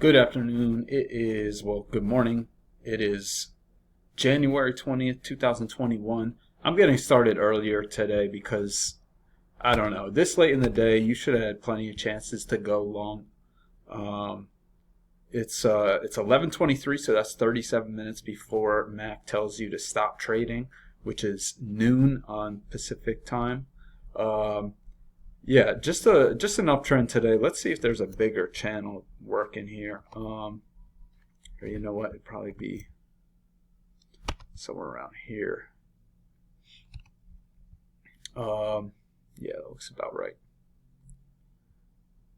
Good afternoon. It is, well, good morning. It is January 20th, 2021. I'm getting started earlier today because, I don't know, this late in the day, you should have had plenty of chances to go long. Um, it's 11:23, so that's 37 minutes before Mack tells you to stop trading, which is noon on Pacific time. Um, yeah, just an uptrend today. Let's see if there's a bigger channel working here. Or you know what? It'd probably be somewhere around here. Yeah, that looks about right.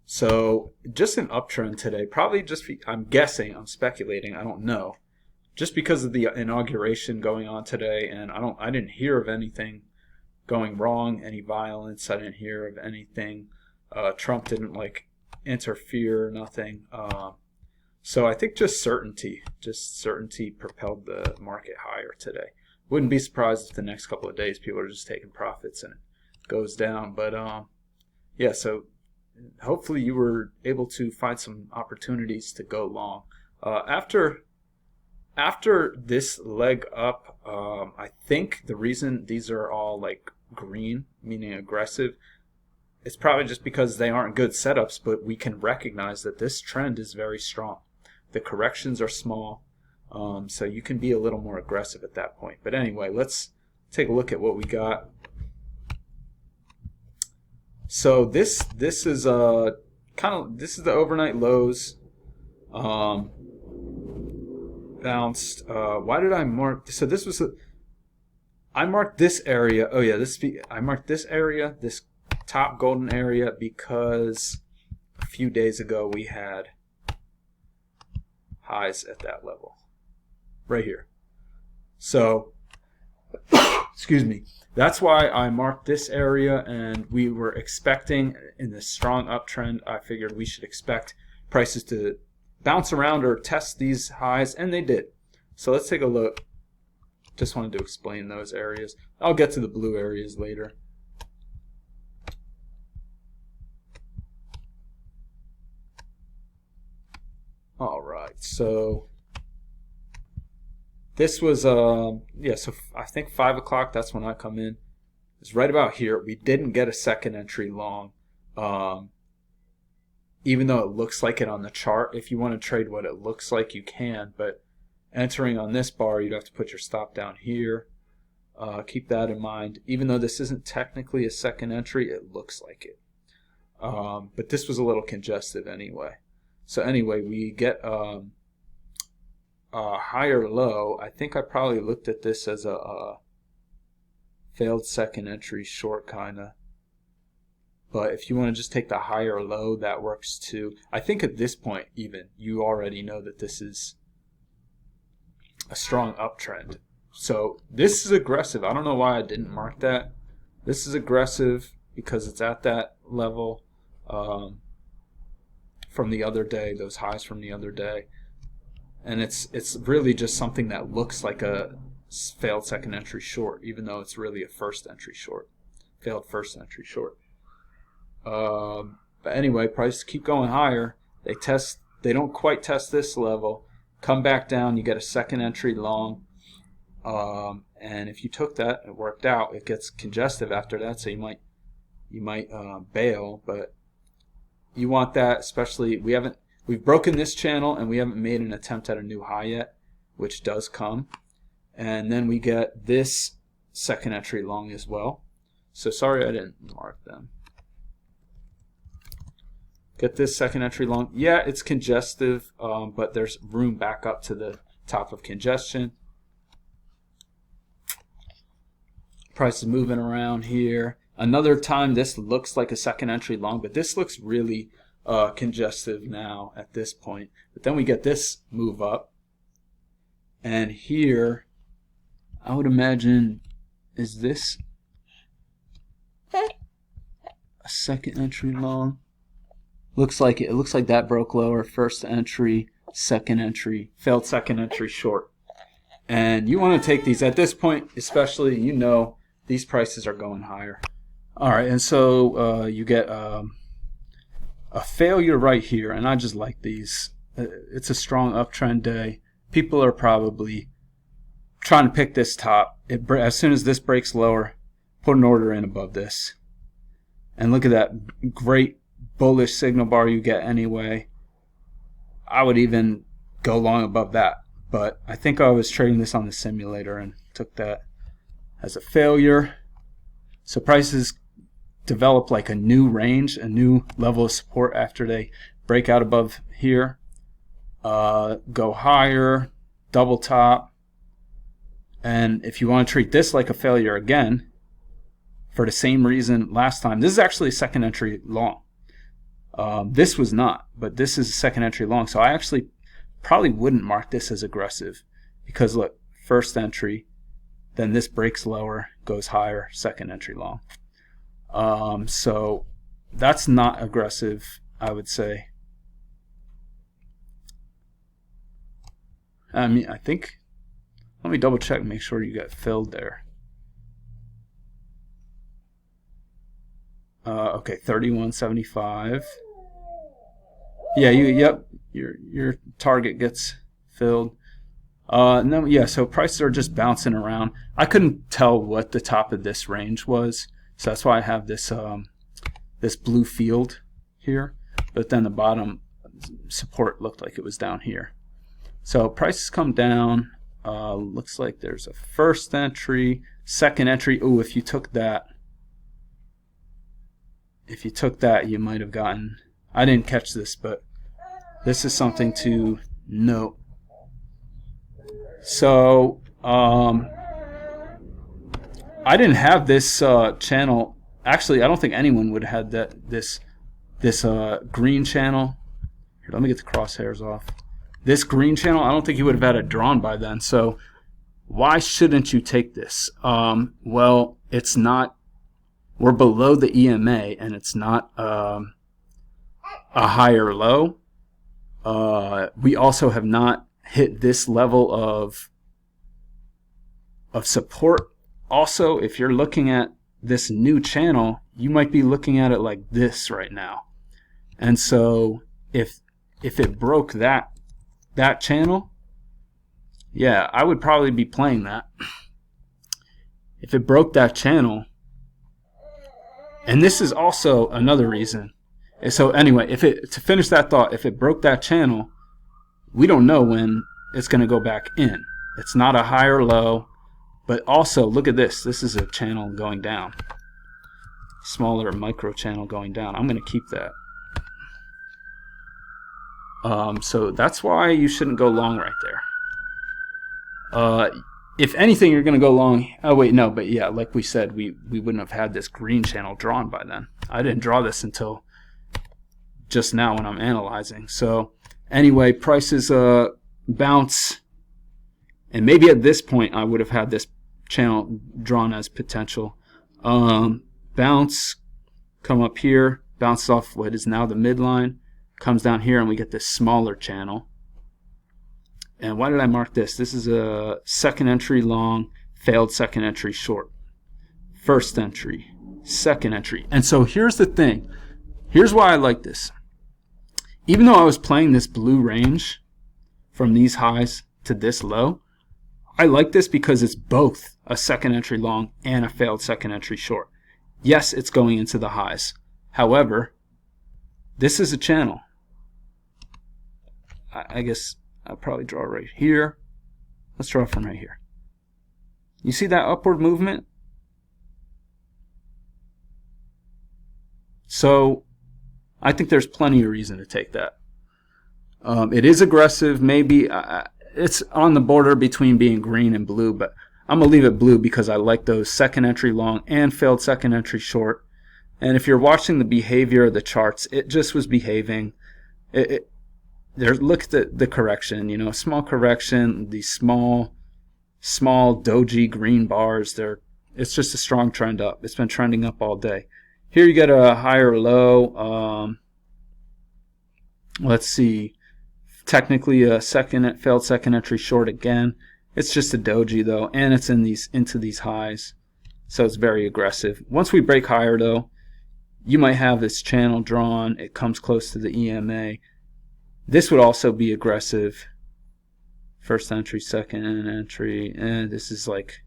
So just an uptrend today. Probably I'm guessing, I'm speculating, I don't know. Just because of the inauguration going on today, and I didn't hear of anything going wrong, any violence. I didn't hear of anything. Trump didn't interfere, nothing. So I think just certainty propelled the market higher today. Wouldn't be surprised if the next couple of days people are just taking profits and it goes down. But yeah, so hopefully you were able to find some opportunities to go long. After this leg up, I think the reason these are all like green, meaning aggressive, it's probably just because they aren't good setups, but we can recognize that this trend is very strong. The corrections are small, so you can be a little more aggressive at that point. But anyway, let's take a look at what we got. So this is this is the overnight lows. Bounced. Why did I mark? So this was I marked this area. Oh yeah, I marked this area, this top golden area, because a few days ago we had highs at that level, right here. So, excuse me. That's why I marked this area, and we were expecting in this strong uptrend. I figured we should expect prices to bounce around or test these highs, and they did. So let's take a look. Just wanted to explain those areas. I'll get to the blue areas later. All right, so this was yeah, so I think 5 o'clock, that's when I come in. It's right about here. We didn't get a second entry long, even though it looks like it on the chart. If you want to trade what it looks like, you can, but entering on this bar, you'd have to put your stop down here. Keep that in mind. Even though this isn't technically a second entry, it looks like it. But this was a little congested anyway. So anyway, we get a higher low. I think I probably looked at this as a failed second entry short kind of. But if you want to just take the higher low, that works too. I think at this point even, you already know that this is a strong uptrend. So this is aggressive. I don't know why I didn't mark that. This is aggressive because it's at that level from the other day, those highs from the other day. And it's really just something that looks like a failed second entry short, even though it's really a first entry short. Failed first entry short. But anyway, prices keep going higher. They don't quite test this level. Come back down, you get a second entry long, and if you took that, it worked out. It gets congestive after that, so you might bail, but you want that, especially we've broken this channel and we haven't made an attempt at a new high yet, which does come, and then we get this second entry long as well. So sorry I didn't mark them. Get this second entry long. Yeah, it's congestive, but there's room back up to the top of congestion. Price is moving around here. Another time this looks like a second entry long, but this looks really congestive now at this point. But then we get this move up. And here, I would imagine, is this a second entry long? Looks like it looks like that broke lower. First entry, second entry, failed second entry short. And you want to take these at this point, especially, you know, these prices are going higher. All right, and so you get a failure right here, and I just like these it's a strong uptrend day. People are probably trying to pick this top. As soon as this breaks lower, put an order in above this. And look at that great bullish signal bar you get anyway. I would even go long above that. But I think I was trading this on the simulator and took that as a failure. So prices develop like a new range, a new level of support after they break out above here. Go higher, double top. And if you want to treat this like a failure again, for the same reason last time, this is actually a second entry long. This was not, but this is a second entry long. So I actually probably wouldn't mark this as aggressive because look, first entry, then this breaks lower, goes higher, second entry long. So that's not aggressive, I would say. I mean, I think, let me double check, make sure you got filled there. Okay, 31.75. Yeah, yep, your target gets filled. No, yeah, so prices are just bouncing around. I couldn't tell what the top of this range was, so that's why I have this this blue field here. But then the bottom support looked like it was down here. So prices come down. Looks like there's a first entry, second entry. Oh, if you took that, you might have gotten. I didn't catch this, but this is something to note. So I didn't have this channel. Actually, I don't think anyone would have had this green channel. Here, let me get the crosshairs off. This green channel, I don't think you would have had it drawn by then. So why shouldn't you take this? Well, it's not. We're below the EMA, and it's not a higher low. We also have not hit this level of support. Also, if you're looking at this new channel, you might be looking at it like this right now. And so if it broke that channel, yeah, I would probably be playing that. If it broke that channel, and this is also another reason. So anyway, to finish that thought, if it broke that channel, we don't know when it's going to go back in. It's not a high or low, but also look at this. This is a channel going down. Smaller micro channel going down. I'm going to keep that. So that's why you shouldn't go long right there. If anything, you're going to go long. Oh wait, no, but yeah, like we said, we wouldn't have had this green channel drawn by then. I didn't draw this until just now when I'm analyzing. So anyway, prices bounce, and maybe at this point I would have had this channel drawn as potential. Bounce, come up here, bounce off what is now the midline, comes down here, and we get this smaller channel. And why did I mark this? This is a second entry long, failed second entry short. First entry, second entry. And so here's the thing. Here's why I like this. Even though I was playing this blue range from these highs to this low, I like this because it's both a second entry long and a failed second entry short. Yes, it's going into the highs. However, this is a channel. I guess I'll probably draw right here. Let's draw from right here. You see that upward movement? So I think there's plenty of reason to take that. It is aggressive. Maybe it's on the border between being green and blue, but I'm going to leave it blue because I like those second entry long and failed second entry short. And if you're watching the behavior of the charts, it just was behaving. Look at the correction, you know, small correction, these small doji green bars, it's just a strong trend up. It's been trending up all day. Here you get a higher low. Let's see, technically a failed second entry short again. It's just a doji though, and it's into these highs, so it's very aggressive. Once we break higher though, you might have this channel drawn. It comes close to the EMA. This would also be aggressive. First entry, second entry, and this is like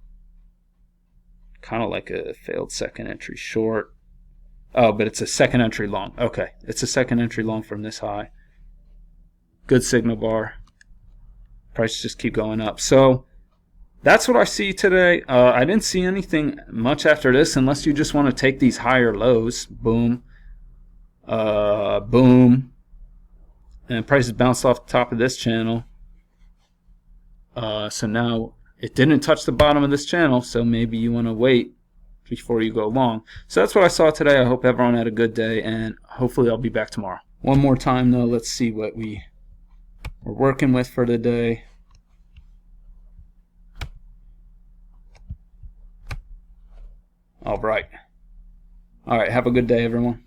kind of like a failed second entry short. Oh, but it's a second entry long. Okay, it's a second entry long from this high. Good signal bar. Prices just keep going up. So that's what I see today. I didn't see anything much after this unless you just want to take these higher lows. Boom. Boom. And prices bounced off the top of this channel. So now it didn't touch the bottom of this channel, so maybe you want to wait before you go long. So that's what I saw today. I hope everyone had a good day, and hopefully I'll be back tomorrow. One more time though, let's see what we're working with for the day. All right. Have a good day, everyone.